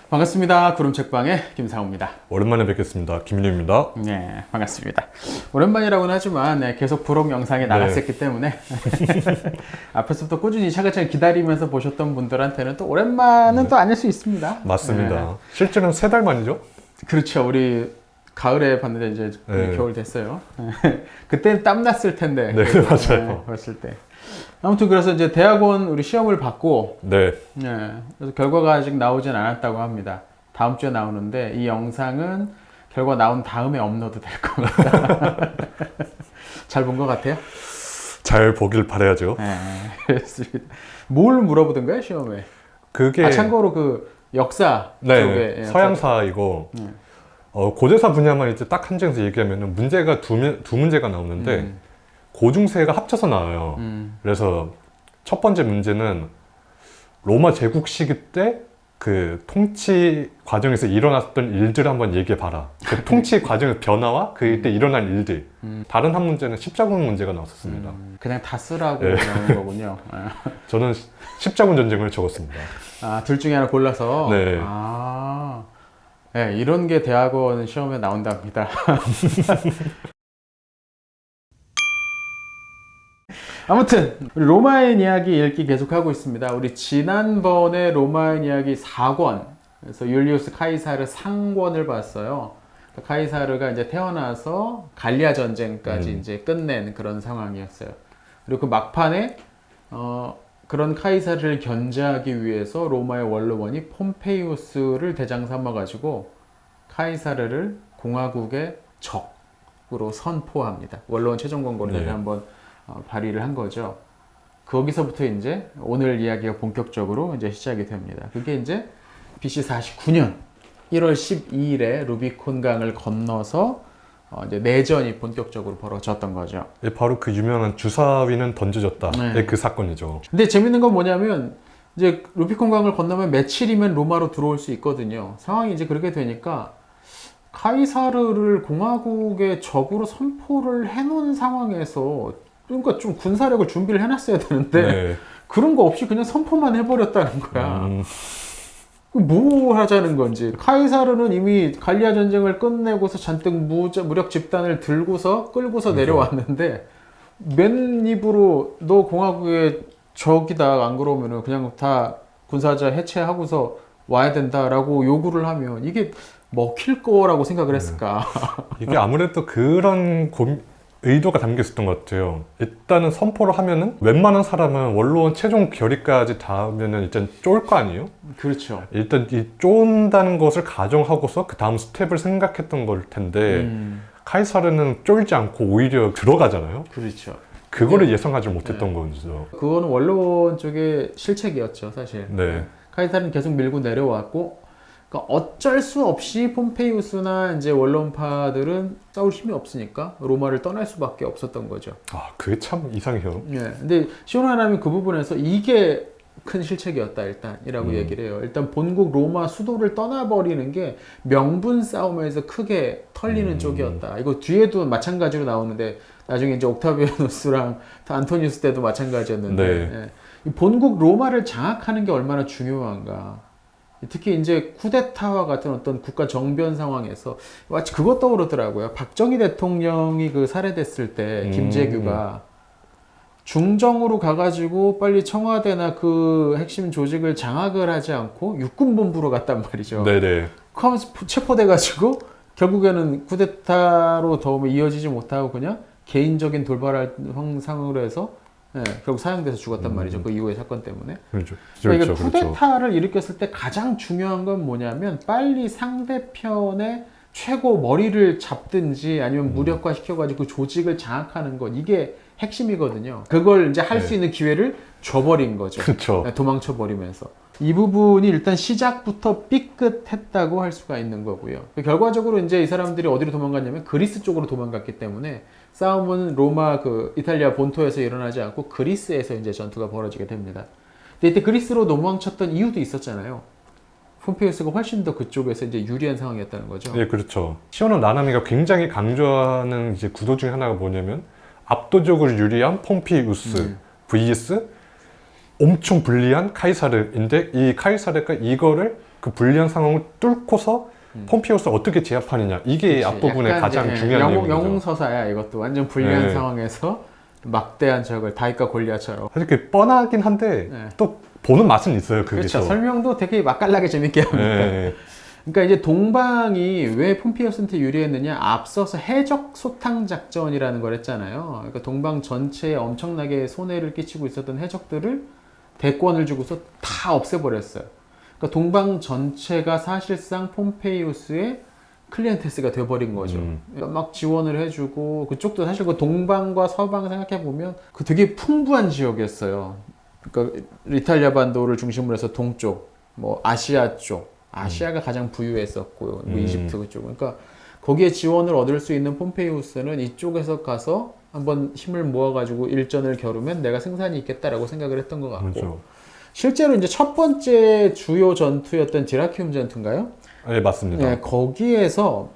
반갑습니다. 구름책방의 김상우입니다. 오랜만에 뵙겠습니다. 김일우입니다. 네, 반갑습니다. 오랜만이라고는 하지만 계속 부록 영상이 나갔었기 때문에 앞에서부터 꾸준히 차근차근 기다리면서 보셨던 분들한테는 또 오랜만은 또 아닐 수 있습니다. 맞습니다. 네. 실제로는 3달 만이죠? 그렇죠. 우리 가을에 봤는데 이제 겨울 됐어요. 그때는 땀 났을 텐데. 네, 맞아요. 봤을 때. 아무튼 그래서 이제 대학원 우리 시험을 받고 네. 그래서 결과가 아직 나오진 않았다고 합니다. 다음 주에 나오는데 이 영상은 결과 나온 다음에 업로드 될 겁니다. 잘 본 것 같아요? 잘 보길 바라야죠. 네, 그렇습니다. 뭘 물어보던가요, 시험에? 그게 참고로 그 역사 네, 쪽에 서양사이고 고대사 분야만 이제 딱 한정해서 얘기하면 문제가 두 문제가 나오는데 고중세가 합쳐서 나와요. 그래서 첫 번째 문제는 로마 제국 시기 때 그 통치 과정에서 일어났던 일들을 한번 얘기해 봐라. 그 통치 과정의 변화와 그때 일어난 일들. 다른 한 문제는 십자군 문제가 나왔었습니다. 그냥 다 쓰라고 네. 나온 거군요. 저는 십자군 전쟁을 적었습니다. 둘 중에 하나 골라서. 네. 네, 이런 게 대학원 시험에 나온답니다. 아무튼 우리 로마인 이야기 읽기 계속하고 있습니다. 우리 지난번에 로마인 이야기 4권, 그래서 율리우스 카이사르 상권을 봤어요. 카이사르가 이제 태어나서 갈리아 전쟁까지 이제 끝낸 그런 상황이었어요. 그리고 그 막판에 그런 카이사르를 견제하기 위해서 로마의 원로원이 폼페이우스를 대장 삼아가지고 카이사르를 공화국의 적으로 선포합니다. 원로원 최종 권고를 한번 발의를 한 거죠. 거기서부터 이제 오늘 이야기가 본격적으로 이제 시작이 됩니다. 그게 이제 BC 49년 1월 12일에 루비콘강을 건너서 이제 내전이 본격적으로 벌어졌던 거죠. 바로 그 유명한 주사위는 던져졌다. 그 사건이죠. 근데 재밌는 건 뭐냐면 이제 루비콘강을 건너면 며칠이면 로마로 들어올 수 있거든요. 상황이 이제 그렇게 되니까 카이사르를 공화국의 적으로 선포를 해놓은 상황에서 그러니까 좀 군사력을 준비를 해놨어야 되는데 그런 거 없이 그냥 선포만 해버렸다는 거야. 뭐 하자는 건지. 카이사르는 이미 갈리아 전쟁을 끝내고서 잔뜩 무력 집단을 끌고서 내려왔는데 맨 입으로 너 공화국의 적이다, 안 그러면은 그냥 다 군사자 해체하고서 와야 된다라고 요구를 하면 이게 먹힐 거라고 생각을 했을까. 이게 아무래도 그런 의도가 담겨 있었던 것 같아요. 일단은 선포를 하면은 웬만한 사람은 원로원 최종 결의까지 닿으면은 일단 쫄 거 아니에요? 그렇죠. 일단 이 쫀다는 것을 가정하고서 그 다음 스텝을 생각했던 걸 텐데 카이사르는 쫄지 않고 오히려 들어가잖아요. 그렇죠. 그거를 예상하지 못했던 거죠. 그거는 원로원 쪽의 실책이었죠, 사실. 카이사르는 계속 밀고 내려왔고, 그러니까 어쩔 수 없이 폼페이우스나 이제 원로원파들은 싸울 힘이 없으니까 로마를 떠날 수밖에 없었던 거죠. 그게 참 이상해요. 근데 시온하나는 그 부분에서 이게 큰 실책이었다 일단이라고 얘기를 해요. 일단 본국 로마 수도를 떠나버리는 게 명분 싸움에서 크게 털리는 쪽이었다. 이거 뒤에도 마찬가지로 나오는데 나중에 이제 옥타비아누스랑 안토니우스 때도 마찬가지였는데 이 본국 로마를 장악하는 게 얼마나 중요한가. 특히 이제 쿠데타와 같은 어떤 국가 정변 상황에서 마치 그것 떠오르더라고요. 박정희 대통령이 그 살해됐을 때 김재규가 중정으로 가가지고 빨리 청와대나 그 핵심 조직을 장악을 하지 않고 육군본부로 갔단 말이죠. 그 하면서 체포돼가지고 결국에는 쿠데타로 더 이어지지 못하고 그냥 개인적인 돌발 형상으로 해서 결국 사형돼서 죽었단 말이죠. 그 이후의 사건 때문에. 그러니까 쿠데타를 일으켰을 때 가장 중요한 건 뭐냐면 빨리 상대편의 최고 머리를 잡든지 아니면 무력화시켜가지고 그 조직을 장악하는 것, 이게 핵심이거든요. 그걸 이제 할 수 있는 기회를 줘버린 거죠. 도망쳐버리면서. 이 부분이 일단 시작부터 삐끗했다고 할 수가 있는 거고요. 결과적으로 이제 이 사람들이 어디로 도망갔냐면 그리스 쪽으로 도망갔기 때문에 싸움은 로마 이탈리아 본토에서 일어나지 않고 그리스에서 이제 전투가 벌어지게 됩니다. 근데 이때 그리스로 도망쳤던 이유도 있었잖아요. 폼페이우스가 훨씬 더 그쪽에서 이제 유리한 상황이었다는 거죠. 그렇죠. 시오노 나나미가 굉장히 강조하는 이제 구도 중에 하나가 뭐냐면 압도적으로 유리한 폼페이우스 vs 엄청 불리한 카이사르인데 이 카이사르가 이거를 그 불리한 상황을 뚫고서 폼페이우스를 어떻게 제압하느냐 이게 그치. 앞부분의 약간 가장 이제 중요한 내용이죠. 영웅서사야 이것도 완전 불리한 네. 상황에서 막대한 적을 다윗과 골리앗처럼. 사실 그 뻔하긴 한데 네. 또 보는 맛은 있어요. 그게 그렇죠. 또. 설명도 되게 맛깔나게 재밌게 합니다. 네. 그러니까 이제 동방이 왜 폼페이우스한테 유리했느냐? 앞서서 해적 소탕 작전이라는 걸 했잖아요. 그러니까 동방 전체에 엄청나게 손해를 끼치고 있었던 해적들을 대권을 주고서 다 없애버렸어요. 그러니까 동방 전체가 사실상 폼페이우스의 클리엔테스가 돼버린 거죠. 그러니까 막 지원을 해주고 그쪽도 사실 그 동방과 서방 생각해 보면 그 되게 풍부한 지역이었어요. 그러니까 이탈리아 반도를 중심으로 해서 동쪽, 뭐 아시아 쪽, 아시아가 가장 부유했었고요. 뭐 이집트 그쪽. 그러니까 거기에 지원을 얻을 수 있는 폼페이우스는 이쪽에서 가서 한번 힘을 모아가지고 일전을 겨루면 내가 승산이 있겠다라고 생각을 했던 것 같고. 그렇죠. 실제로 이제 첫 번째 주요 전투였던 디라키움 전투인가요? 네, 맞습니다. 네, 거기에서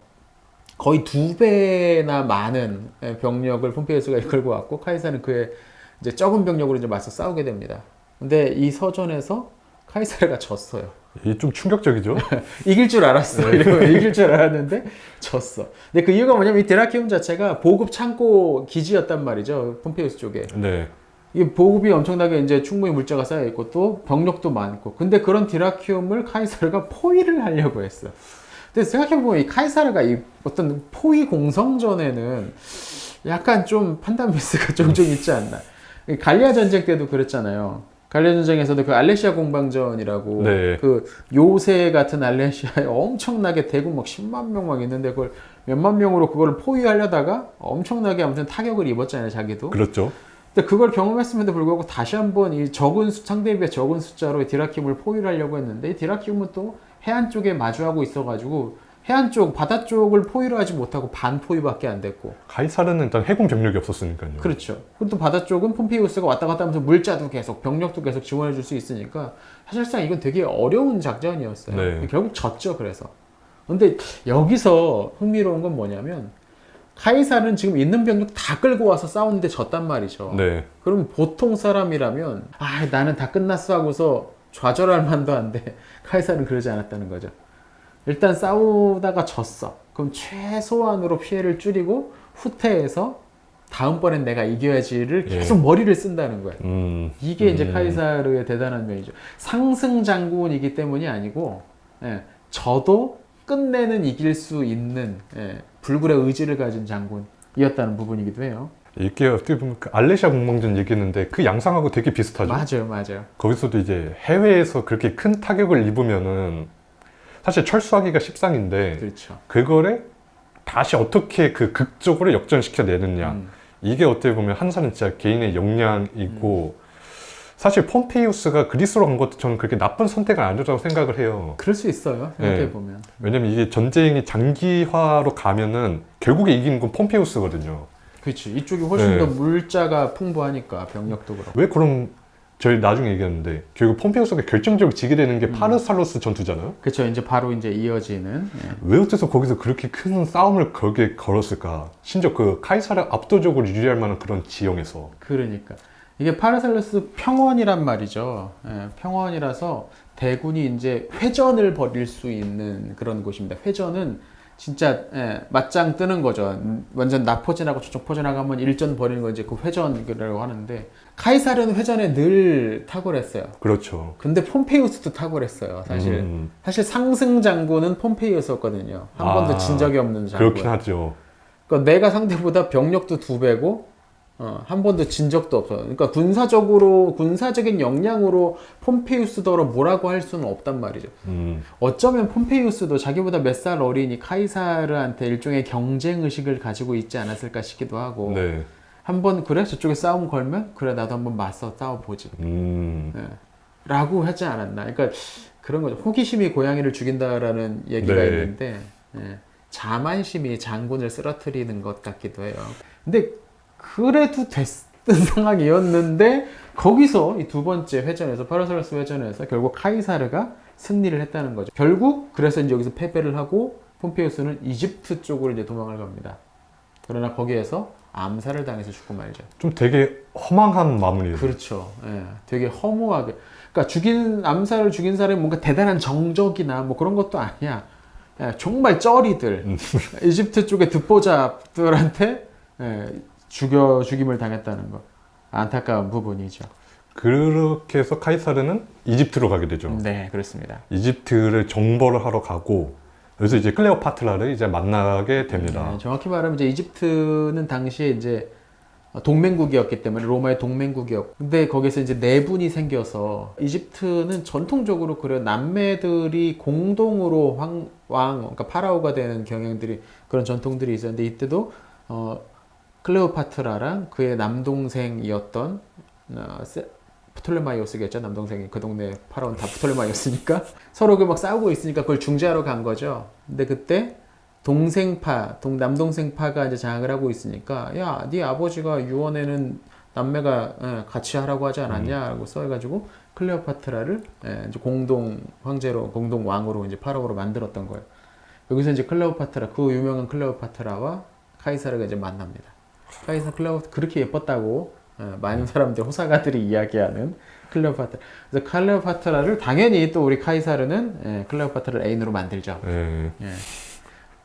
거의 2배나 많은 병력을 폼페이우스가 이끌고 왔고 카이사는 그의 이제 적은 병력으로 이제 맞서 싸우게 됩니다. 근데 이 서전에서 카이사르가 졌어요. 이게 좀 충격적이죠? 이길 줄 알았어. 이길 줄 알았는데 졌어. 근데 그 이유가 뭐냐면 이 디라키움 자체가 보급 창고 기지였단 말이죠. 폼페이우스 쪽에. 네. 이 보급이 엄청나게 이제 충분히 물자가 쌓여 있고 또 병력도 많고. 근데 그런 디라키움을 카이사르가 포위를 하려고 했어. 근데 생각해보면 이 카이사르가 이 어떤 포위 공성전에는 약간 좀 판단 미스가 종종 있지 않나. 갈리아 전쟁 때도 그랬잖아요. 갈리아 전쟁에서도 그 알레시아 공방전이라고 네. 그 요새 같은 알레시아에 엄청나게 대군 막 10만 명 막 있는데 그걸 몇만 명으로 그걸 포위하려다가 엄청나게 아무튼 타격을 입었잖아요, 자기도. 그렇죠. 근데 그걸 경험했음에도 불구하고 다시 한번 이 적은 상대에 비해 적은 숫자로 디라키움을 포위를 하려고 했는데 이 디라키움은 또 해안 쪽에 마주하고 있어가지고 해안 쪽, 바다 쪽을 포위를 하지 못하고 반 포위밖에 안 됐고. 카이사르는 일단 해군 병력이 없었으니까요. 그렇죠. 그리고 또 바다 쪽은 폼페이우스가 왔다 갔다 하면서 물자도 계속, 병력도 계속 지원해 줄 수 있으니까 사실상 이건 되게 어려운 작전이었어요. 네. 결국 졌죠, 그래서. 근데 여기서 흥미로운 건 뭐냐면 카이사르는 지금 있는 병력 다 끌고 와서 싸우는데 졌단 말이죠. 네. 그럼 보통 사람이라면 나는 다 끝났어 하고서 좌절할 만도 한데 카이사르는 그러지 않았다는 거죠. 일단 싸우다가 졌어. 그럼 최소한으로 피해를 줄이고 후퇴해서 다음번엔 내가 이겨야지를 계속 머리를 쓴다는 거예요. 이게 이제 카이사르의 대단한 면이죠. 상승 장군이기 때문이 아니고 저도 끝내는 이길 수 있는 불굴의 의지를 가진 장군이었다는 부분이기도 해요. 이게 어떻게 보면 그 알레시아 공방전 얘기했는데 그 양상하고 되게 비슷하죠. 맞아요. 거기서도 이제 해외에서 그렇게 큰 타격을 입으면은 사실 철수하기가 십상인데 그렇죠. 그거를 다시 어떻게 그 극적으로 역전시켜내느냐 이게 어떻게 보면 한사는 진짜 개인의 역량이고 사실 폼페이우스가 그리스로 간 것도 저는 그렇게 나쁜 선택은 아니라고 생각을 해요. 그럴 수 있어요. 생각해보면. 왜냐면 이게 전쟁이 장기화로 가면은 결국에 이기는 건 폼페이우스거든요. 그렇지. 이쪽이 훨씬 더 물자가 풍부하니까 병력도 그렇고. 왜 그럼 저희 나중에 얘기했는데 결국 폼페이우스가 결정적으로 지게 되는 게 파르살로스 전투잖아요. 그렇죠. 이제 바로 이제 이어지는. 왜 어째서 거기서 그렇게 큰 싸움을 거기에 걸었을까? 심지어 그 카이사를 압도적으로 유리할 만한 그런 지형에서. 그러니까 이게 파르셀로스 평원이란 말이죠. 평원이라서 대군이 이제 회전을 벌일 수 있는 그런 곳입니다. 회전은 진짜 맞짱 뜨는 거죠. 완전 나포진하고 저쪽 포진하고 일전 벌이는 거 이제 그 회전이라고 하는데 카이사르는 회전에 늘 탁월했어요. 그렇죠. 근데 폼페이우스도 탁월했어요. 사실 상승 장군은 폼페이우스였거든요. 한 번도 진 적이 없는 장군. 그렇긴 하죠. 그러니까 내가 상대보다 병력도 2배고 한 번도 진 적도 없어요. 그러니까 군사적인 역량으로 폼페이우스더러 뭐라고 할 수는 없단 말이죠. 어쩌면 폼페이우스도 자기보다 몇 살 어린이 카이사르한테 일종의 경쟁 의식을 가지고 있지 않았을까 싶기도 하고. 네. 한번 그래 저쪽에 싸움 걸면 그래 나도 한번 맞서 싸워보지. 라고 하지 않았나. 그러니까 그런 거죠. 호기심이 고양이를 죽인다라는 얘기가 네. 있는데 자만심이 장군을 쓰러뜨리는 것 같기도 해요. 근데 그래도 됐던 상황이었는데 거기서 이 두 번째 회전에서 파르셀로스 회전에서 결국 카이사르가 승리를 했다는 거죠. 결국 그래서 이제 여기서 패배를 하고 폼페이우스는 이집트 쪽으로 이제 도망을 갑니다. 그러나 거기에서 암살을 당해서 죽고 말죠. 좀 되게 허망한 마무리예요. 그렇죠. 예, 되게 허무하게. 그러니까 암살을 죽인 사람이 뭔가 대단한 정적이나 뭐 그런 것도 아니야. 예, 정말 쩌리들, 이집트 쪽의 듣보잡들한테 죽임을 당했다는 거. 안타까운 부분이죠. 그렇게 해서 카이사르는 이집트로 가게 되죠. 네, 그렇습니다. 이집트를 정벌을 하러 가고 여기서 이제 클레오파트라를 이제 만나게 됩니다. 네, 정확히 말하면 이제 이집트는 당시에 이제 동맹국이었기 때문에 로마의 동맹국이었고, 근데 거기서 이제 내분이 생겨서 이집트는 전통적으로 그래 남매들이 공동으로 그러니까 파라오가 되는 경향들이 그런 전통들이 있었는데 이때도 클레오파트라랑 그의 남동생이었던 프톨레마이오스겠죠. 남동생이 그 동네 파라오는 다 프톨레마이오스니까 서로 막 싸우고 있으니까 그걸 중재하러 간 거죠. 근데 그때 남동생파가 이제 장악을 하고 있으니까 야, 네 아버지가 유언에는 남매가 같이 하라고 하지 않았냐? 라고 써가지고 클레오파트라를 이제 공동 황제로, 공동 왕으로 이제 파라오로 만들었던 거예요. 여기서 이제 클레오파트라, 그 유명한 클레오파트라와 카이사르가 이제 만납니다. 클레오파트라 그렇게 예뻤다고 많은 사람들, 호사가들이 이야기하는 클레오파트라. 그래서 클레오파트라를 당연히 또 우리 카이사르는 클레오파트라를 애인으로 만들죠. 예.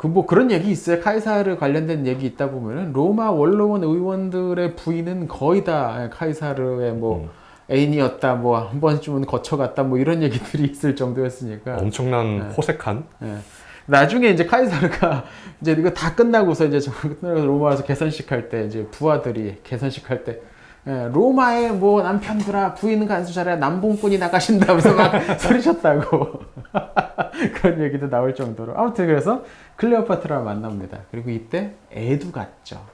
뭐 그런 얘기 있어요. 카이사르 관련된 얘기 있다 보면은 로마 원로원 의원들의 부인은 거의 다 카이사르의 뭐 애인이었다, 뭐 한 번쯤은 거쳐갔다, 뭐 이런 얘기들이 있을 정도였으니까 엄청난 호색한. 나중에 이제 카이사르가 이제 이거 다 끝나고서 이제 로마에서 개선식 할 때 이제 부하들이 개선식 할 때 로마의 뭐 남편들아 부인 간수 잘해 남봉꾼이 나가신다면서 막 소리쳤다고 그런 얘기도 나올 정도로 아무튼 그래서 클레오파트라를 만납니다. 그리고 이때 애도 갔죠.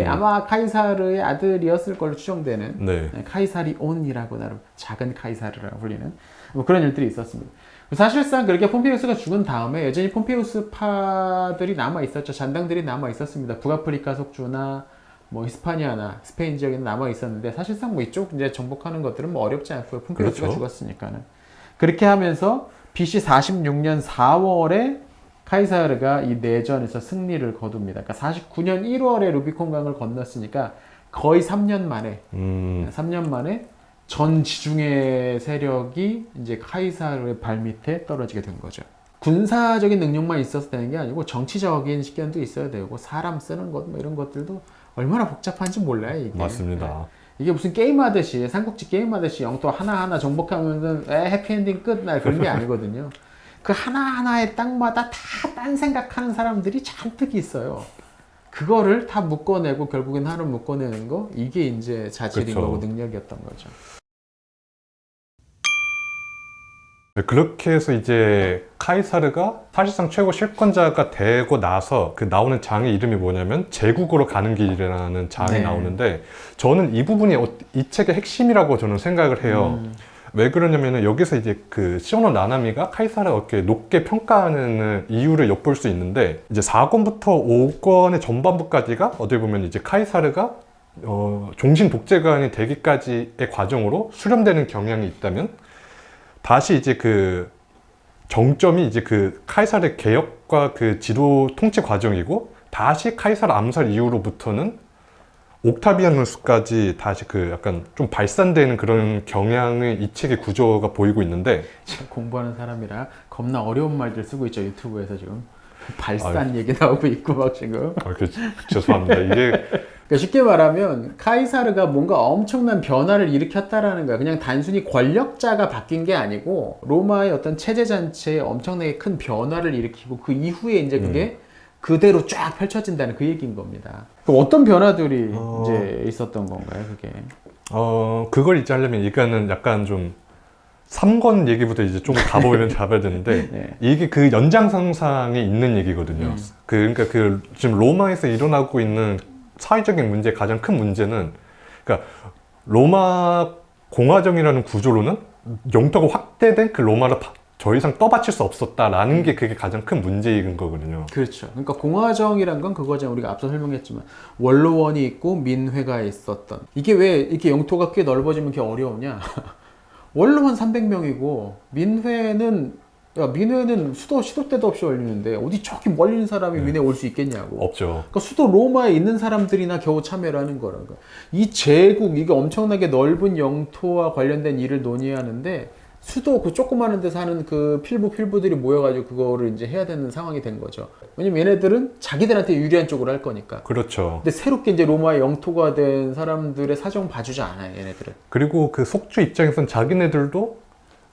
아마 카이사르의 아들이었을 걸로 추정되는 카이사리온이라고 나름 작은 카이사르라고 불리는 뭐 그런 일들이 있었습니다. 사실상 그렇게 폼페이우스가 죽은 다음에 여전히 폼페이우스 파들이 남아 있었죠. 잔당들이 남아 있었습니다. 북아프리카 속주나 뭐 히스파니아나 스페인 지역에는 남아 있었는데 사실상 뭐 이쪽 이제 정복하는 것들은 뭐 어렵지 않고요. 폼페이우스가 그렇죠. 죽었으니까는. 그렇게 하면서 BC 46년 4월에 카이사르가 이 내전에서 승리를 거둡니다. 그러니까 49년 1월에 루비콘강을 건넜으니까 거의 3년 만에 3년 만에 전 지중해 세력이 이제 카이사르의 발밑에 떨어지게 된 거죠. 군사적인 능력만 있어서 되는 게 아니고 정치적인 식견도 있어야 되고 사람 쓰는 것 뭐 이런 것들도 얼마나 복잡한지 몰라요, 이게. 맞습니다. 이게 무슨 게임하듯이 삼국지 게임하듯이 영토 하나하나 정복하면은 해피엔딩 끝 날 그런 게 아니거든요. 그 하나하나의 땅마다 다 딴 생각하는 사람들이 잔뜩 있어요. 그거를 다 묶어내고 결국엔 하루 묶어내는 거 이게 이제 자질인 그렇죠. 거고 능력이었던 거죠. 그렇게 해서 이제 카이사르가 사실상 최고 실권자가 되고 나서 그 나오는 장의 이름이 뭐냐면 제국으로 가는 길이라는 장이 나오는데 저는 이 부분이 이 책의 핵심이라고 저는 생각을 해요. 왜 그러냐면은 여기서 이제 그 시오노 나나미가 카이사르를 이렇게 높게 평가하는 이유를 엿볼 수 있는데 이제 4권부터 5권의 전반부까지가 어떻게 보면 이제 카이사르가 종신 독재관이 되기까지의 과정으로 수렴되는 경향이 있다면 다시 이제 그 정점이 이제 그 카이사르의 개혁과 그 지도 통치 과정이고 다시 카이사르 암살 이후로부터는 옥타비아누스까지 다시 그 약간 좀 발산되는 그런 경향의 이 책의 구조가 보이고 있는데 공부하는 사람이라 겁나 어려운 말들 쓰고 있죠. 유튜브에서 지금 발산 얘기 나오고 있고 막 지금. 죄송합니다. 이게 그러니까 쉽게 말하면 카이사르가 뭔가 엄청난 변화를 일으켰다라는 거야. 그냥 단순히 권력자가 바뀐 게 아니고 로마의 어떤 체제 전체에 엄청나게 큰 변화를 일으키고 그 이후에 이제 그게 그대로 쫙 펼쳐진다는 그 얘기인 겁니다. 어떤 변화들이 이제 있었던 건가요, 그게? 그걸 이제 하려면 이거는 약간 좀 3권 얘기부터 이제 좀 가보면 잡아야 되는데 이게 그 연장선상에 있는 얘기거든요. 그러니까 그 지금 로마에서 일어나고 있는 사회적인 문제 가장 큰 문제는 그러니까 로마 공화정이라는 구조로는 영토가 확대된 그 로마를 더 이상 떠받칠 수 없었다라는 게 그게 가장 큰 문제인 거거든요. 그렇죠. 그러니까 공화정이란 건 그거잖아요. 우리가 앞서 설명했지만 원로원이 있고 민회가 있었던 이게 왜 이렇게 영토가 꽤 넓어지면 이렇게 어려우냐? 원로원 300명이고 민회는 야, 미네는 시도 때도 없이 열리는데 어디 저기 멀리 있는 사람이 미네에 올 수 있겠냐고. 없죠. 그러니까 수도 로마에 있는 사람들이나 겨우 참여를 하는 거라고. 이 제국, 이게 엄청나게 넓은 영토와 관련된 일을 논의하는데 수도 그 조그마한 데 사는 그 필부들이 모여가지고 그거를 이제 해야 되는 상황이 된 거죠. 왜냐면 얘네들은 자기들한테 유리한 쪽으로 할 거니까. 그렇죠. 근데 새롭게 이제 로마의 영토가 된 사람들의 사정 봐주지 않아요, 얘네들은. 그리고 그 속주 입장에선 자기네들도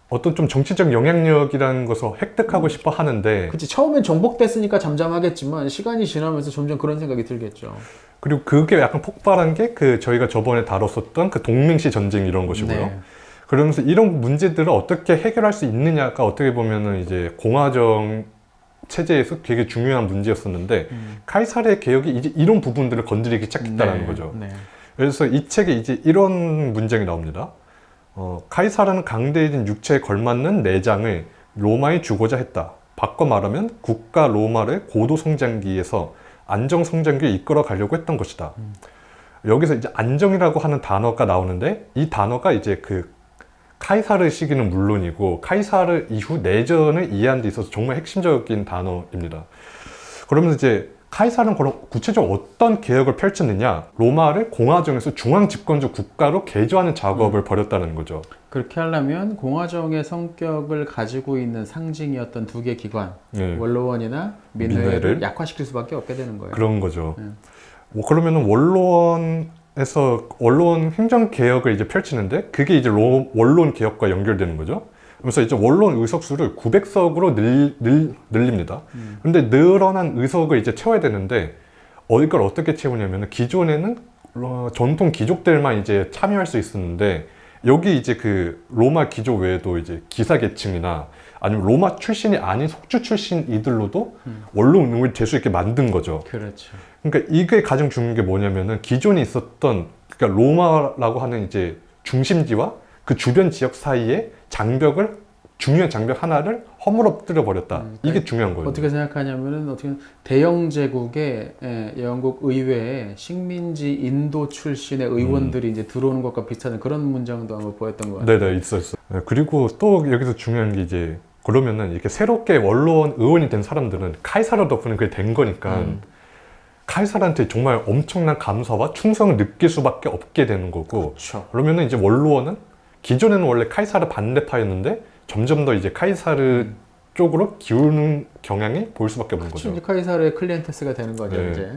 어떤 좀 정치적 영향력이라는 것을 획득하고 싶어 하는데 그치, 처음엔 정복됐으니까 잠잠하겠지만 시간이 지나면서 점점 그런 생각이 들겠죠. 그리고 그게 약간 폭발한 게 그 저희가 저번에 다뤘었던 그 동맹시 전쟁 이런 것이고요. 네. 그러면서 이런 문제들을 어떻게 해결할 수 있느냐가 어떻게 보면은 이제 공화정 체제에서 되게 중요한 문제였었는데 카이사르의 개혁이 이제 이런 부분들을 건드리기 시작했다는 네. 거죠. 네. 그래서 이 책에 이제 이런 문장이 나옵니다. 카이사르는 강대해진 육체에 걸맞는 내장을 로마에 주고자 했다. 바꿔 말하면 국가 로마를 고도 성장기에서 안정 성장기에 이끌어 가려고 했던 것이다. 여기서 이제 안정이라고 하는 단어가 나오는데 이 단어가 이제 그 카이사르 시기는 물론이고 카이사르 이후 내전을 이해하는 데 있어서 정말 핵심적인 단어입니다. 그러면서 이제 카이사르는 구체적으로 어떤 개혁을 펼쳤느냐, 로마를 공화정에서 중앙 집권적 국가로 개조하는 작업을 벌였다는 거죠. 그렇게 하려면 공화정의 성격을 가지고 있는 상징이었던 두 개 기관, 예. 원로원이나 민회를 민회를 약화시킬 수밖에 없게 되는 거예요. 그런 거죠. 뭐 그러면은 원로원에서 원로원 행정 개혁을 이제 펼치는데 그게 이제 원로원 개혁과 연결되는 거죠. 그래서 이제 원로원 의석수를 900석으로 늘립니다. 그런데 늘어난 의석을 이제 채워야 되는데 이걸 어떻게 채우냐면 기존에는 전통 귀족들만 이제 참여할 수 있었는데 여기 이제 그 로마 귀족 외에도 이제 기사 계층이나 아니면 로마 출신이 아닌 속주 출신 이들로도 원로원을 될 수 있게 만든 거죠. 그렇죠. 그러니까 이게 가장 중요한 게 뭐냐면은 기존에 있었던 그러니까 로마라고 하는 이제 중심지와 그 주변 지역 사이에 중요한 장벽 하나를 허물어뜨려 버렸다. 이게 중요한 거예요. 어떻게 생각하냐면은 어떻게 대영 제국의 영국 의회에 식민지 인도 출신의 의원들이 이제 들어오는 것과 비슷한 그런 문장도 한번 보였던 것 같아요. 네네 있었어. 네, 그리고 또 여기서 중요한 게 이제 그러면은 이렇게 새롭게 원로원 의원이 된 사람들은 카이사르 덕분에 그게 된 거니까 카이사르한테 정말 엄청난 감사와 충성을 느낄 수밖에 없게 되는 거고. 그렇죠. 그러면은 이제 원로원은 기존에는 원래 카이사르 반대파였는데 점점 더 이제 카이사르 쪽으로 기우는 경향이 보일 수밖에 없는 거죠. 이제 카이사르의 클리엔테스가 되는 거죠. 네. 이제.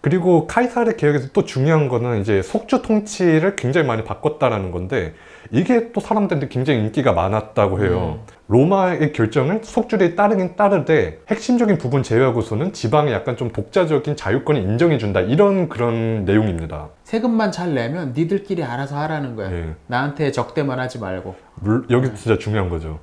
그리고 카이사르 개혁에서 또 중요한 거는 이제 속주 통치를 굉장히 많이 바꿨다라는 건데 이게 또 사람들한테 굉장히 인기가 많았다고 해요. 로마의 결정을 속주에 따르긴 따르되 핵심적인 부분 제외하고서는 지방에 약간 좀 독자적인 자유권을 인정해준다 이런 그런 내용입니다. 세금만 잘 내면 니들끼리 알아서 하라는 거야. 네. 나한테 적대만 하지 말고. 여기 진짜 중요한 거죠.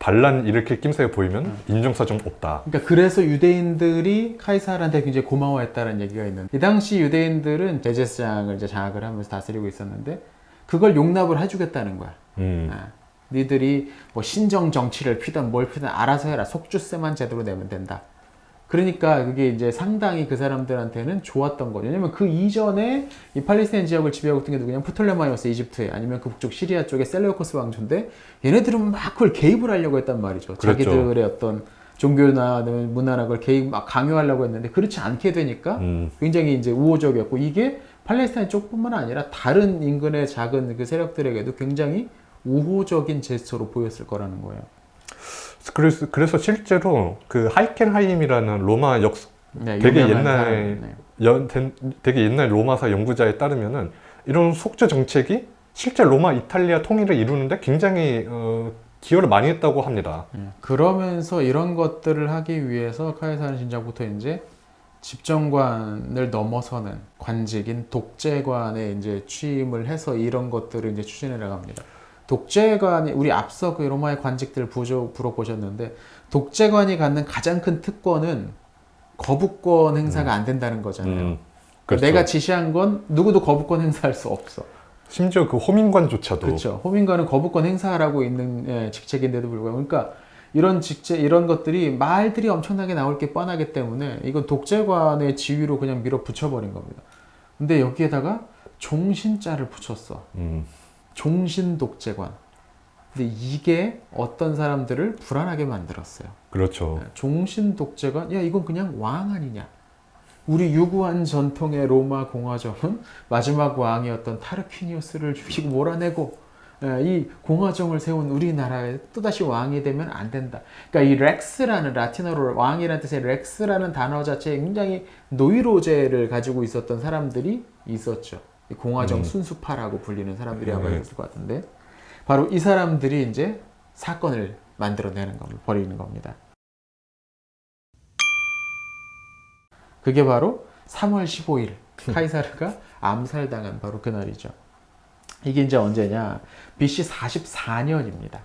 반란 일으킬 낌새가 보이면 인정사정 없다. 그러니까 그래서 유대인들이 카이사르한테 굉장히 고마워했다는 얘기가 있는데 이 당시 유대인들은 제재장을 이제 장악을 하면서 다스리고 있었는데 그걸 용납을 해주겠다는 거야. 니들이 뭐 신정 정치를 피든 뭘 피든 알아서 해라. 속주세만 제대로 내면 된다. 그러니까 그게 이제 상당히 그 사람들한테는 좋았던 거죠. 왜냐면 그 이전에 이 팔레스타인 지역을 지배하고 있던 게 누구냐면 프톨레마이오스 이집트에 아니면 그 북쪽 시리아 쪽에 셀레우코스 왕조인데 얘네들은 막 그걸 개입을 하려고 했단 말이죠. 그랬죠. 자기들의 어떤 종교나 문화나 그걸 개입 막 강요하려고 했는데 그렇지 않게 되니까 굉장히 이제 우호적이었고 이게 팔레스타인 쪽뿐만 아니라 다른 인근의 작은 그 세력들에게도 굉장히 우호적인 제스처로 보였을 거라는 거예요. 그래서 실제로 그 하이켄하임이라는 로마 네, 되게 유명한 옛날 사람, 되게 옛날 로마사 연구자에 따르면은 이런 속주 정책이 실제 로마 이탈리아 통일을 이루는데 굉장히 기여를 많이 했다고 합니다. 그러면서 이런 것들을 하기 위해서 카이사르는 진작부터 이제 집정관을 넘어서는 관직인 독재관에 이제 취임을 해서 이런 것들을 이제 추진해 나갑니다. 독재관이 우리 앞서 그 로마의 관직들 불어보셨는데 독재관이 갖는 가장 큰 특권은 거부권 행사가 안 된다는 거잖아요. 그러니까 그렇죠. 내가 지시한 건 누구도 거부권 행사할 수 없어. 심지어 그 호민관조차도 그렇죠. 호민관은 거부권 행사하라고 있는 직책인데도 불구하고 그러니까 이런 것들이 말들이 엄청나게 나올 게 뻔하기 때문에 이건 독재관의 지위로 그냥 밀어붙여버린 겁니다. 근데 여기에다가 종신자를 붙였어. 종신 독재관. 근데 이게 어떤 사람들을 불안하게 만들었어요. 그렇죠. 종신 독재가 야 이건 그냥 왕 아니냐. 우리 유구한 전통의 로마 공화정은 마지막 왕이었던 타르퀴니우스를 죽이고 몰아내고 이 공화정을 세운 우리나라에 또다시 왕이 되면 안 된다. 그러니까 이 렉스라는 라틴어로 왕이라는 뜻의 렉스라는 단어 자체에 굉장히 노이로제를 가지고 있었던 사람들이 있었죠. 이 공화정 순수파라고 불리는 사람들이 아마 있었을 것 같은데 바로 이 사람들이 이제 사건을 만들어내는 겁니다. 벌이는 겁니다. 그게 바로 3월 15일 카이사르가 암살당한 바로 그날이죠. 이게 이제 언제냐? BC 44년입니다.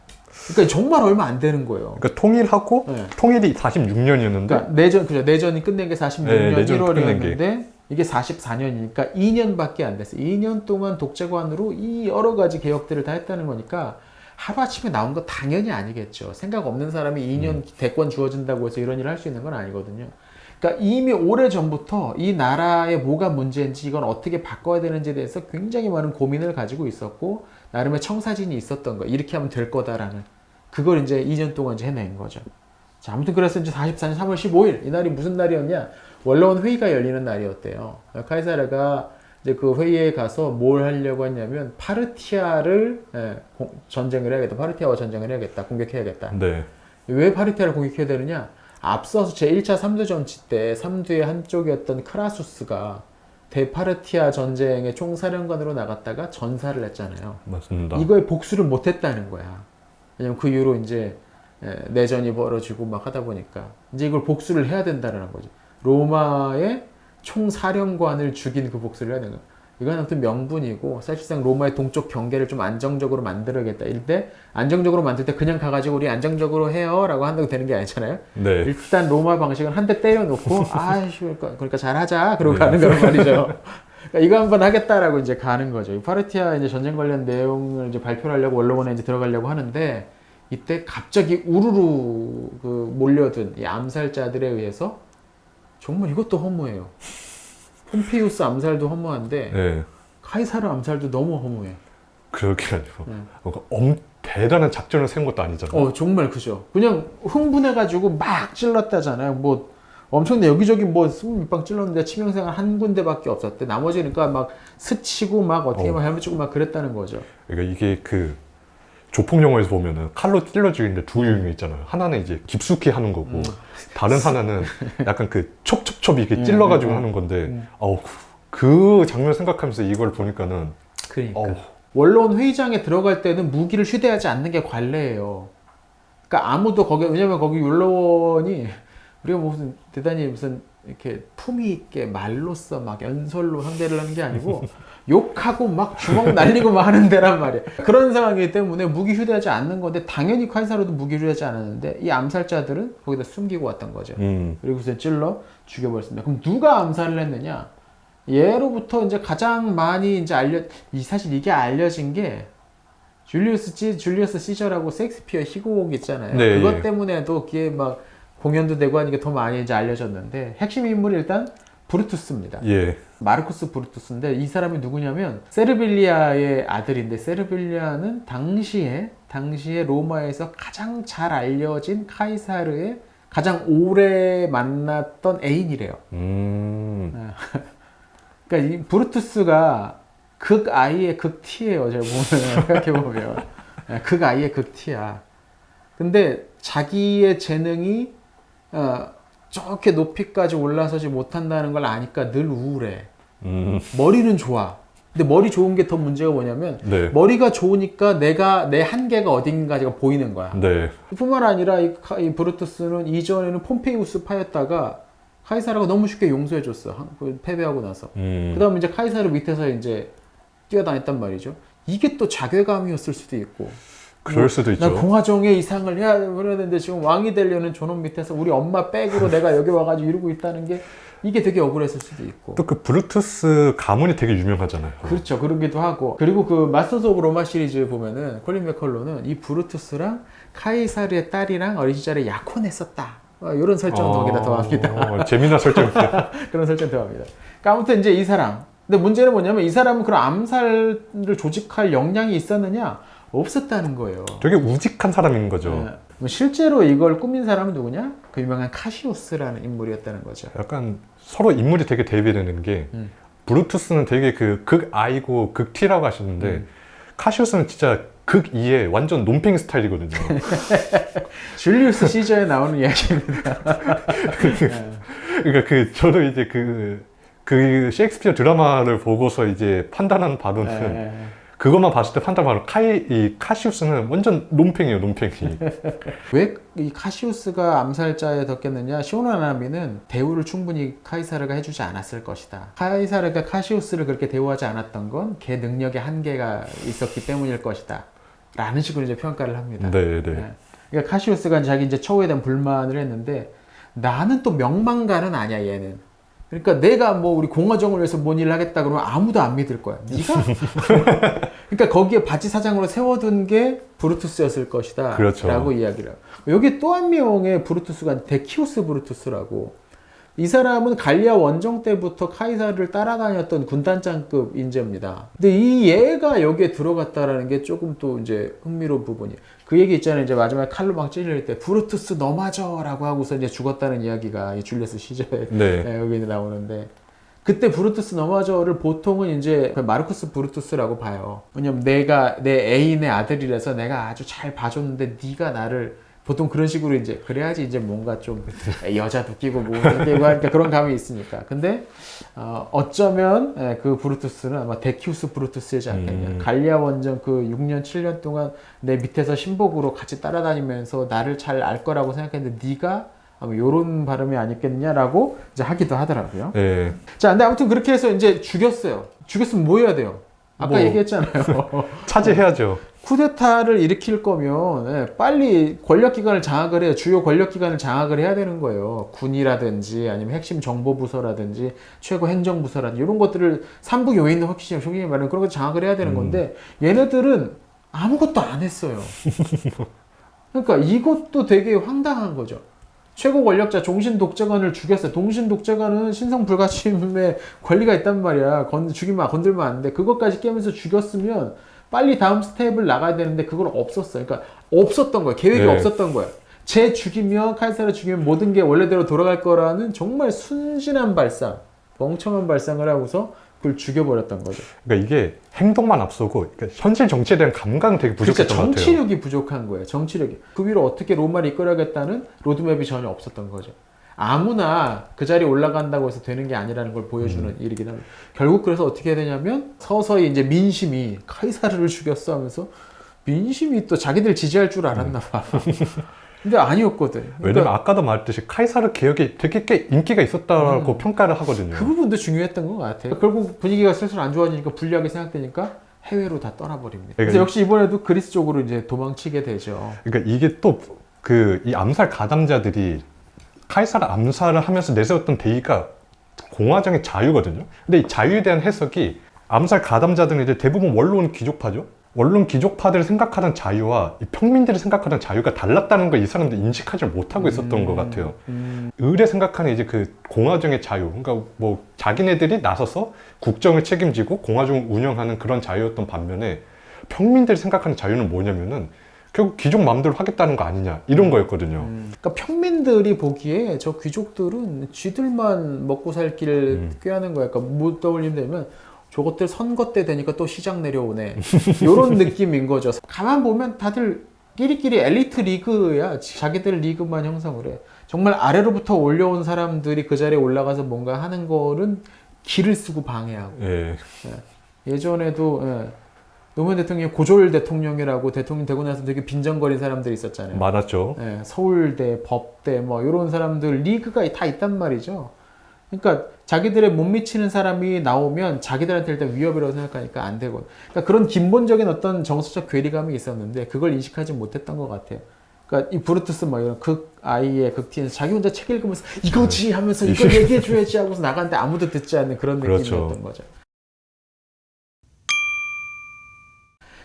그러니까 정말 얼마 안 되는 거예요. 그러니까 통일하고 통일이 46년이었는데 그러니까 내전이 끝낸 게 46년 1월이었는데 이게 44년이니까 2년밖에 안 됐어요. 2년 동안 독재관으로 이 여러 가지 개혁들을 다 했다는 거니까 하루아침에 나온 거 당연히 아니겠죠. 생각 없는 사람이 2년 대권 주어진다고 해서 이런 일을 할 수 있는 건 아니거든요. 그러니까 이미 오래전부터 이 나라에 뭐가 문제인지 이건 어떻게 바꿔야 되는지에 대해서 굉장히 많은 고민을 가지고 있었고 나름의 청사진이 있었던 거예요. 이렇게 하면 될 거다라는 그걸 이제 2년 동안 이제 해낸 거죠. 자, 아무튼 그래서 이제 44년 3월 15일 이 날이 무슨 날이었냐? 원로원 회의가 열리는 날이었대요. 카이사르가 이제 그 회의에 가서 뭘 하려고 했냐면 파르티아를 전쟁을 해야겠다. 파르티아와 전쟁을 해야겠다. 공격해야겠다. 네. 왜 파르티아를 공격해야 되느냐? 앞서서 제1차 삼두전치 때 삼두의 한쪽이었던 크라수스가 대파르티아 전쟁의 총사령관으로 나갔다가 전사를 했잖아요. 맞습니다. 이거에 복수를 못했다는 거야. 왜냐면 그 이후로 이제 내전이 벌어지고 막 하다 보니까 이제 이걸 복수를 해야 된다는 거죠. 로마의 총사령관을 죽인 그 복수를 해야 되는 거야. 이건 아무튼 명분이고 사실상 로마의 동쪽 경계를 좀 안정적으로 만들어야겠다. 이럴 때 안정적으로 만들 때 그냥 가가지고 우리 안정적으로 해요 라고 한다고 되는 게 아니잖아요. 네. 일단 로마 방식은 한 대 때려놓고 아이씨 그러니까 잘하자 그러고 가는 거란 말이죠. 그러니까 이거 한번 하겠다라고 이제 가는 거죠. 이 파르티아 이제 전쟁 관련 내용을 이제 발표를 하려고 원로원에 이제 들어가려고 하는데 이때 갑자기 우르르 그 몰려든 이 암살자들에 의해서 정말 이것도 허무해요. 폼페이우스 암살도 허무한데 카이사르 암살도 너무 허무해. 그렇게 아니고 대단한 작전을 세운 것도 아니잖아요. 정말 그죠. 그냥 흥분해가지고 막 찔렀다잖아요. 뭐 엄청나게 여기저기 뭐 20방 찔렀는데 치명상은 한 군데밖에 없었대. 나머지는 그러니까 막 스치고 막 어떻게 막 헬멧 치고 막 그랬다는 거죠. 그러니까 이게 그 조폭 영화에서 보면은 칼로 찔러 죽이는데 두 유형이 있잖아요. 하나는 이제 깊숙이 하는 거고 다른 하나는 약간 그 촉촉촉 이렇게 찔러가지고 하는 건데 그 장면 생각하면서 이걸 보니까는 그러니까 원로원 회의장에 들어갈 때는 무기를 휴대하지 않는 게 관례예요. 그러니까 아무도 거기 왜냐면 거기 원로원이 우리가 무슨 대단히 무슨 이렇게 품위 있게 말로써 막 연설로 상대를 하는 게 아니고 욕하고 막 주먹 날리고 막 하는 데란 말이야. 그런 상황이기 때문에 무기 휴대하지 않는 건데 당연히 카이사르도 무기 휴대하지 않았는데 이 암살자들은 거기다 숨기고 왔던 거죠. 그리고서 찔러 죽여버렸습니다. 그럼 누가 암살을 했느냐? 예로부터 이제 가장 많이 이제 사실 이게 알려진 게 줄리어스 시저라고 셰익스피어 희곡 있잖아요. 네. 그것 때문에도 그게 막 공연도 되고 하니까 더 많이 이제 알려졌는데 핵심 인물이 일단 브루투스입니다. 마르쿠스 브루투스인데 이 사람이 누구냐면 세르빌리아의 아들인데 세르빌리아는 당시에 로마에서 가장 잘 알려진 카이사르의 가장 오래 만났던 애인이래요. 그러니까 이 브루투스가 극아이의 극티예요. 제가 보면 생각해보면 극아이의 극티야. 근데 자기의 재능이 저렇게 높이까지 올라서지 못한다는 걸 아니까 늘 우울해. 머리는 좋아. 근데 머리 좋은 게 더 문제가 뭐냐면 머리가 좋으니까 내 한계가 어딘가가 보이는 거야. 뿐만 아니라 이 브루투스는 이전에는 폼페이우스 파였다가 카이사르가 너무 쉽게 용서해줬어. 패배하고 나서. 그 다음에 이제 카이사르 밑에서 이제 뛰어다녔단 말이죠. 이게 또 자괴감이었을 수도 있고. 그럴 수도 있죠. 난 공화정의 이상을 해야 되는데 지금 왕이 되려는 저놈 밑에서 우리 엄마 백으로 내가 여기 와가지고 이러고 있다는 게 이게 되게 억울했을 수도 있고. 또 그 브루투스 가문이 되게 유명하잖아요. 그렇죠. 그러기도 하고. 그리고 그 마스터즈 오브 로마 시리즈 보면은 콜린 맥컬로는 이 브루투스랑 카이사르의 딸이랑 어린 시절에 약혼했었다. 이런 설정 거기다 더합니다. 재미난 설정. 그런 설정 더합니다. 그러니까 아무튼 이제 이 사람. 근데 문제는 뭐냐면 이 사람은 그런 암살을 조직할 역량이 있었느냐? 없었다는 거예요. 되게 우직한 사람인 거죠. 네. 뭐 실제로 이걸 꾸민 사람은 누구냐? 그 유명한 카시우스라는 인물이었다는 거죠. 약간 서로 인물이 되게 대비되는 게 브루투스는 되게 그 극I고 극T라고 하시는데 카시우스는 진짜 극E에 완전 논팽이 스타일이거든요. 줄리우스 시저에 나오는 이야기입니다. 그러니까 저도 이제 그 셰익스피어 드라마를 보고서 이제 판단한 바로는 그것만 봤을 때 판단한 바로 이 카시우스는 완전 논팽이에요, 논팽이. 왜 이 카시우스가 암살자에 덮겠느냐? 시오나나미는 대우를 충분히 카이사르가 해주지 않았을 것이다. 카이사르가 카시우스를 그렇게 대우하지 않았던 건 걔 능력의 한계가 있었기 때문일 것이다. 라는 식으로 이제 평가를 합니다. 네. 그러니까 카시우스가 자기 이제 처우에 대한 불만을 했는데 나는 또 명망가는 아니야, 얘는. 그러니까 내가 뭐 우리 공화정을 위해서 뭔 일을 하겠다 그러면 아무도 안 믿을 거야. 네가? 그러니까 거기에 바지 사장으로 세워둔 게 브루투스였을 것이다. 그렇죠. 라고 이야기를 하고. 여기 또 한 명의 브루투스가 데키우스 브루투스라고. 이 사람은 갈리아 원정 때부터 카이사르를 따라다녔던 군단장급 인재입니다. 근데 이 얘가 여기에 들어갔다라는 게 조금 또 이제 흥미로운 부분이에요. 그 얘기 있잖아요. 이제 마지막에 칼로 막 찔릴 때 브루투스 너 맞아라고 하고서 이제 죽었다는 이야기가 이 줄리어스 시저에 네. 여기 나오는데 그때 브루투스 너 맞아를 보통은 이제 마르쿠스 브루투스라고 봐요. 왜냐면 내가 내 애인의 아들이라서 내가 아주 잘 봐줬는데 네가 나를 보통 그런 식으로 이제 그래야지 이제 뭔가 좀 여자도 끼고 뭐 끼고 하니까 그런 감이 있으니까. 근데 어쩌면 그 브루투스는 아마 데키우스 브루투스이지 않겠냐. 갈리아 원정 그 6년 7년 동안 내 밑에서 신복으로 같이 따라다니면서 나를 잘 알 거라고 생각했는데 네가 아마 요런 발음이 아니겠냐라고 이제 하기도 하더라고요. 네. 자, 근데 아무튼 그렇게 해서 이제 죽였어요. 죽였으면 뭐 해야 돼요? 아까 뭐, 얘기했잖아요. 차지해야죠. 쿠데타를 일으킬 거면 빨리 권력기관을 장악을 해야 주요 권력기관을 장악을 해야 되는 거예요. 군이라든지 아니면 핵심 정보부서라든지 최고 행정부서라든지 이런 것들을 삼부 요인 핵심 총리 말하는 그런 거 장악을 해야 되는 건데 얘네들은 아무것도 안 했어요. 그러니까 이것도 되게 황당한 거죠. 최고 권력자 종신독재관을 죽였어요. 종신독재관은 신성불가침의 권리가 있단 말이야. 건들면 안 돼. 그것까지 깨면서 죽였으면 빨리 다음 스텝을 나가야 되는데 그건 없었어요. 그러니까 없었던 거예요. 계획이 없었던 거예요. 쟤 죽이면 카이사르 죽이면 모든 게 원래대로 돌아갈 거라는 정말 순진한 발상, 멍청한 발상을 하고서 그걸 죽여버렸던 거죠. 그러니까 이게 행동만 앞서고 그러니까 현실 정치에 대한 감각은 되게 부족했던 것 같아요. 정치력이 부족한 거예요. 정치력이. 그 위로 어떻게 로마를 이끌어야겠다는 로드맵이 전혀 없었던 거죠. 아무나 그 자리에 올라간다고 해서 되는 게 아니라는 걸 보여주는 일이긴 합니다. 결국 그래서 어떻게 해야 되냐면 서서히 이제 민심이 카이사르를 죽였어 하면서 민심이 또 자기들 지지할 줄 알았나 봐. 근데 아니었거든. 그러니까 왜냐면 아까도 말했듯이 카이사르 개혁이 되게 꽤 인기가 있었다고 평가를 하거든요. 그 부분도 중요했던 것 같아요. 결국 분위기가 슬슬 안 좋아지니까 불리하게 생각되니까 해외로 다 떠나버립니다. 그래서 역시 이번에도 그리스 쪽으로 이제 도망치게 되죠. 그러니까 이게 또 이 암살 가담자들이 카이사르 암살을 하면서 내세웠던 대의가 공화정의 자유거든요. 근데 이 자유에 대한 해석이 암살 가담자들은 이제 대부분 원로는 귀족파죠. 원론 귀족파들이 생각하는 자유와 이 평민들이 생각하는 자유가 달랐다는 걸 이 사람들이 인식하지 못하고 있었던 것 같아요. 을에 생각하는 이제 그 공화정의 자유, 그러니까 뭐 자기네들이 나서서 국정을 책임지고 공화정을 운영하는 그런 자유였던 반면에 평민들이 생각하는 자유는 뭐냐면은 결국 귀족 마음대로 하겠다는 거 아니냐 이런 거였거든요. 그러니까 평민들이 보기에 저 귀족들은 쥐들만 먹고 살 길을 꾀하는 거야. 그러니까 못 떠올리면 저것들 선거 때 되니까 또 시장 내려오네. 이런 느낌인 거죠. 가만 보면 다들 끼리끼리 엘리트 리그야. 자기들 리그만 형성을 해. 정말 아래로부터 올려온 사람들이 그 자리에 올라가서 뭔가 하는 거는 기를 쓰고 방해하고. 예전에도 노무현 대통령이 고졸 대통령이라고 대통령 되고 나서 되게 빈정거린 사람들이 있었잖아요. 많았죠. 서울대, 법대 뭐 이런 사람들 리그가 다 있단 말이죠. 그러니까 자기들의 못 미치는 사람이 나오면 자기들한테 일단 위협이라고 생각하니까 안 되고. 그러니까 그런 근본적인 어떤 정서적 괴리감이 있었는데 그걸 인식하지 못했던 것 같아요. 그러니까 이 브루투스 뭐 이런 극I의 극T에서 자기 혼자 책 읽으면서 이거지 하면서 이걸 얘기해줘야지 하고서 나갔는데 아무도 듣지 않는 그런 느낌이었던 거죠.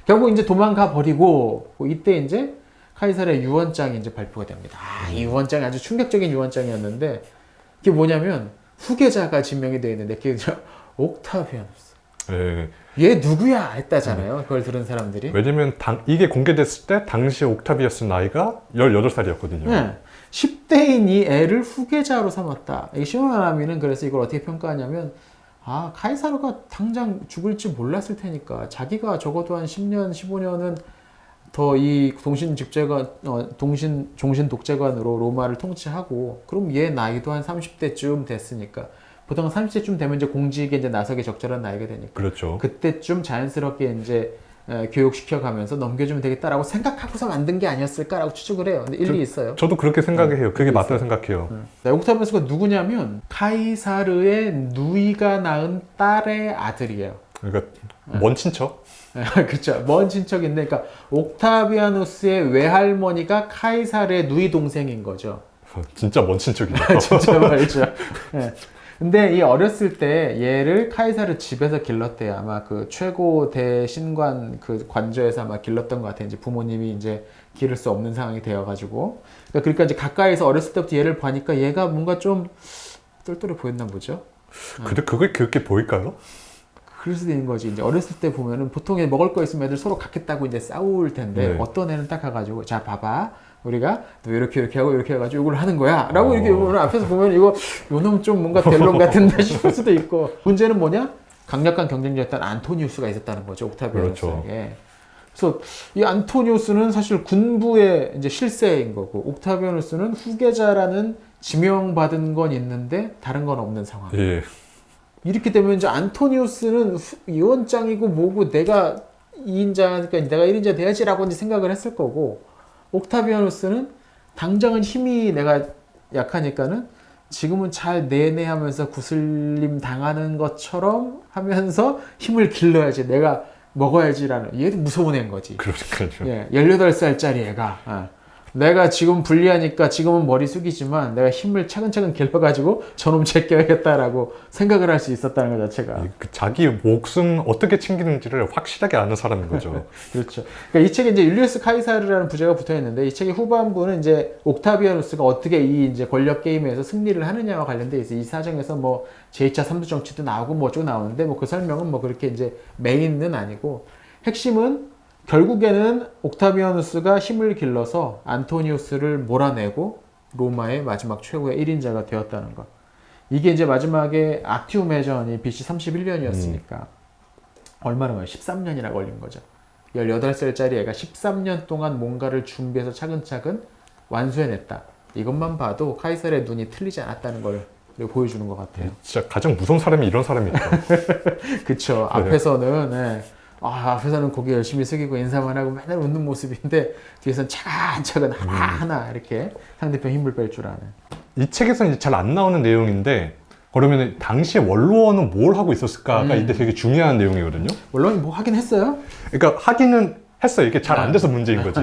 결국 이제 도망가 버리고 이때 이제 카이사르의 유언장이 이제 발표가 됩니다. 이 유언장이 아주 충격적인 유언장이었는데 이게 뭐냐면 후계자가 지명이 되어 있는데 그게 옥타비아누스. 예. 얘 누구야 했다잖아요. 그걸 들은 사람들이. 왜냐면 이게 공개됐을 때 당시 옥타비아스 나이가 18살이었거든요. 네. 10대인 이 애를 후계자로 삼았다. 이 시오나나미는 그래서 이걸 어떻게 평가하냐면 카이사르가 당장 죽을지 몰랐을 테니까 자기가 적어도 한 10년, 15년은 더 이 종신 독재관으로 로마를 통치하고 그럼 얘 나이도 한 30대쯤 됐으니까 보통 30대쯤 되면 이제 공직에 이제 나서기 적절한 나이가 되니까 그렇죠. 그때쯤 자연스럽게 이제 교육시켜가면서 넘겨주면 되겠다라고 생각하고서 만든 게 아니었을까라고 추측을 해요. 근데 일리 있어요. 저도 그렇게 생각해요. 그게 맞다고 생각해요. 옥타비아누스가 누구냐면 카이사르의 누이가 낳은 딸의 아들이에요. 그러니까 먼 친척? 그렇죠. 먼 친척인데, 그러니까 옥타비아누스의 외할머니가 카이사르의 누이 동생인 거죠. 진짜 먼 친척이네요. 진짜 말이죠. 네. 근데 이 어렸을 때 얘를 카이사르 집에서 길렀대요. 아마 그 최고 대신관 그 관저에서 아마 길렀던 것 같아요. 이제 부모님이 이제 기를 수 없는 상황이 되어가지고. 그러니까 이제 가까이서 어렸을 때부터 얘를 보니까 얘가 뭔가 좀 똘똘해 보였나 보죠. 근데 그게 그렇게 보일까요? 그럴 수도 있는 거지. 이제 어렸을 때 보면은 보통 먹을 거 있으면 애들 서로 갖겠다고 이제 싸울 텐데 네. 어떤 애는 딱 가가지고 자 봐봐 우리가 너 이렇게 하고 이렇게 해가지고 이걸 하는 거야 라고 이렇게 오늘 앞에서 보면 이거 요놈 좀 뭔가 델론 같은데 싶을 수도 있고 문제는 뭐냐? 강력한 경쟁자였던 안토니우스가 있었다는 거죠. 옥타비아누스에게. 그렇죠. 그래서 이 안토니우스는 사실 군부의 이제 실세인 거고 옥타비아누스는 후계자라는 지명받은 건 있는데 다른 건 없는 상황. 예. 이렇게 되면 이제 안토니우스는 위원장이고 뭐고 내가 2인자니까 내가 1인자 돼야지라고 이제 생각을 했을 거고 옥타비아누스는 당장은 힘이 내가 약하니까는 지금은 잘 내내하면서 구슬림 당하는 것처럼 하면서 힘을 길러야지 내가 먹어야지라는 얘도 무서운 애인 거지. 그러니까요. 예, 18살짜리 애가 내가 지금 불리하니까 지금은 머리 숙이지만 내가 힘을 차근차근 길러가지고 저놈 제껴야겠다라고 생각을 할 수 있었다는 것 자체가. 자기 목숨 어떻게 챙기는지를 확실하게 아는 사람인 거죠. 그렇죠. 그러니까 이 책에 이제 율리우스 카이사르라는 부제가 붙어 있는데 이 책의 후반부는 이제 옥타비아누스가 어떻게 이 이제 권력 게임에서 승리를 하느냐와 관련돼 있어. 이 사정에서 뭐 제2차 3부 정치도 나오고 뭐 어쩌고 나오는데 뭐 그 설명은 뭐 그렇게 이제 메인은 아니고 핵심은 결국에는 옥타비아누스가 힘을 길러서 안토니우스를 몰아내고 로마의 마지막 최고의 1인자가 되었다는 것. 이게 이제 마지막에 악티움 해전이 BC 31년이었으니까 얼마나 걸려? 13년이나 걸린 거죠. 18살짜리 애가 13년 동안 뭔가를 준비해서 차근차근 완수해냈다. 이것만 봐도 카이사르의 눈이 틀리지 않았다는 걸 보여주는 것 같아요. 진짜 가장 무서운 사람이 이런 사람이에요. 그쵸. 네. 앞에서는 고개 열심히 숙이고 인사만 하고 맨날 웃는 모습인데 뒤에서는 차근차근 하나하나 이렇게 상대편 힘을 뺄 줄 아는. 이 책에서는 잘 안 나오는 내용인데 그러면 당시 원로원은 뭘 하고 있었을까가 이때 되게 중요한 내용이거든요. 원로원이 뭐 하긴 했어요? 그러니까 하기는 했어요. 이게 잘 안 돼서 문제인 거지.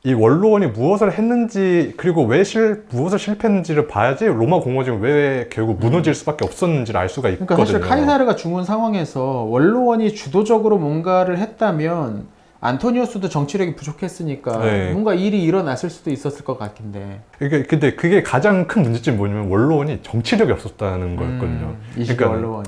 이 원로원이 무엇을 했는지 그리고 왜 무엇을 실패했는지를 봐야지 로마 공화국이 왜 결국 무너질 수밖에 없었는지를 알 수가 있거든요. 그러니까 사실 카이사르가 죽은 상황에서 원로원이 주도적으로 뭔가를 했다면 안토니우스도 정치력이 부족했으니까 네. 뭔가 일이 일어났을 수도 있었을 것 같긴데. 그러니까 근데 그게 가장 큰 문제점이 뭐냐면 원로원이 정치력이 없었다는 거였거든요. 이 시대 원로원이.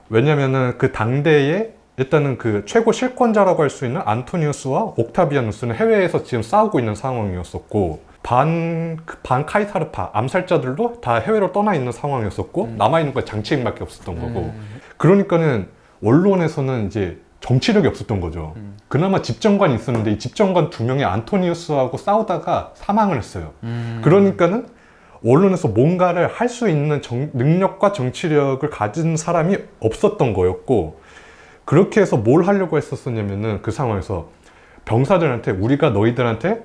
왜냐면은 그 당대에 일단은 그 최고 실권자라고 할 수 있는 안토니우스와 옥타비아누스는 해외에서 지금 싸우고 있는 상황이었었고 반 카이사르파 암살자들도 다 해외로 떠나 있는 상황이었었고 남아있는 건 장치인밖에 없었던 거고 그러니까는 원로원에서는 이제 정치력이 없었던 거죠. 그나마 집정관이 있었는데 이 집정관 2명이 안토니우스하고 싸우다가 사망을 했어요. 그러니까는 언론에서 뭔가를 할 수 있는 능력과 정치력을 가진 사람이 없었던 거였고 그렇게 해서 뭘 하려고 했었냐면은 그 상황에서 병사들한테 우리가 너희들한테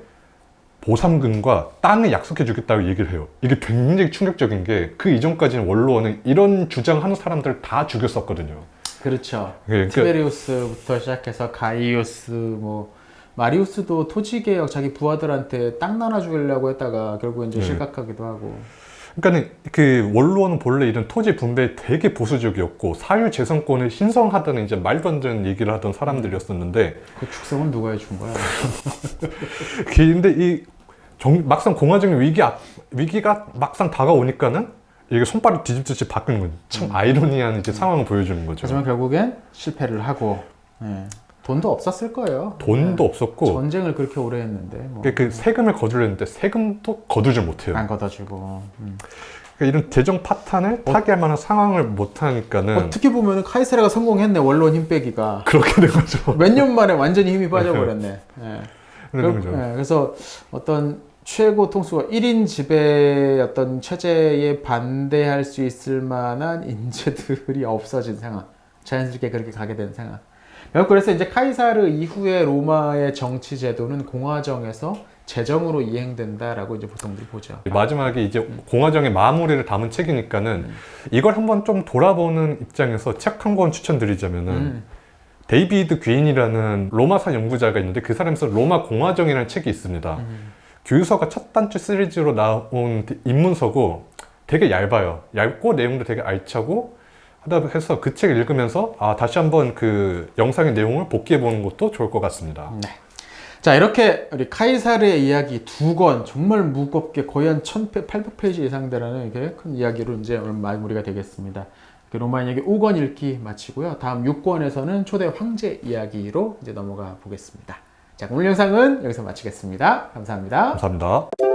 보상금과 땅을 약속해 주겠다고 얘기를 해요. 이게 굉장히 충격적인 게 그 이전까지는 원로원은 이런 주장하는 사람들을 다 죽였었거든요. 그렇죠. 그러니까 티베리우스부터 시작해서 가이우스 마리우스도 토지개혁 자기 부하들한테 땅 나눠주려고 했다가 결국 이제 실각하기도 하고. 그러니까 그 원로원은 본래 이런 토지 분배에 되게 보수적이었고 사유재산권을 신성하다는 이제 말도 안 되는 얘기를 하던 사람들이었었는데 그 축성은 누가 해준 거야? 근데 막상 공화정의 위기가 막상 다가오니까는 이게 손발이 뒤집듯이 바뀌는 거죠. 참 아이러니한 이제 상황을 보여주는 거죠. 하지만 결국엔 실패를 하고 예. 돈도 없었을 거예요. 돈도 예. 없었고 전쟁을 그렇게 오래 했는데 뭐. 그 세금을 거두려 했는데 세금도 거두지 못해요. 안 걷어주고 그러니까 이런 재정 파탄을 타개할 만한 상황을 못 하니까는 어떻게 보면 카이사르가 성공했네. 원로원 힘 빼기가 그렇게 된 거죠. 몇 년 만에 완전히 힘이 빠져버렸네. 예. 그런 거죠. 그래서 어떤 최고 통수가 1인 지배 어떤 체제에 반대할 수 있을 만한 인재들이 없어진 상황. 자연스럽게 그렇게 가게 된 상황. 그래서 이제 카이사르 이후에 로마의 정치 제도는 공화정에서 재정으로 이행된다라고 이제 보통들이 보죠. 마지막에 이제 공화정의 마무리를 담은 책이니까는 이걸 한번 좀 돌아보는 입장에서 책 한 권 추천드리자면은 데이비드 귀인이라는 로마사 연구자가 있는데 그 사람에서 로마 공화정이라는 책이 있습니다. 교유서가 첫 단추 시리즈로 나온 입문서고 되게 얇아요. 얇고 내용도 되게 알차고 하다 해서 그 책을 읽으면서 다시 한번 그 영상의 내용을 복기해 보는 것도 좋을 것 같습니다. 네. 자, 이렇게 우리 카이사르의 이야기 2권 정말 무겁게 거의 한 1800페이지 이상 되라는 이렇게 큰 이야기로 이제 오늘 마무리가 되겠습니다. 로마 이야기 5권 읽기 마치고요. 다음 6권에서는 초대 황제 이야기로 이제 넘어가 보겠습니다. 자, 오늘 영상은 여기서 마치겠습니다. 감사합니다. 감사합니다.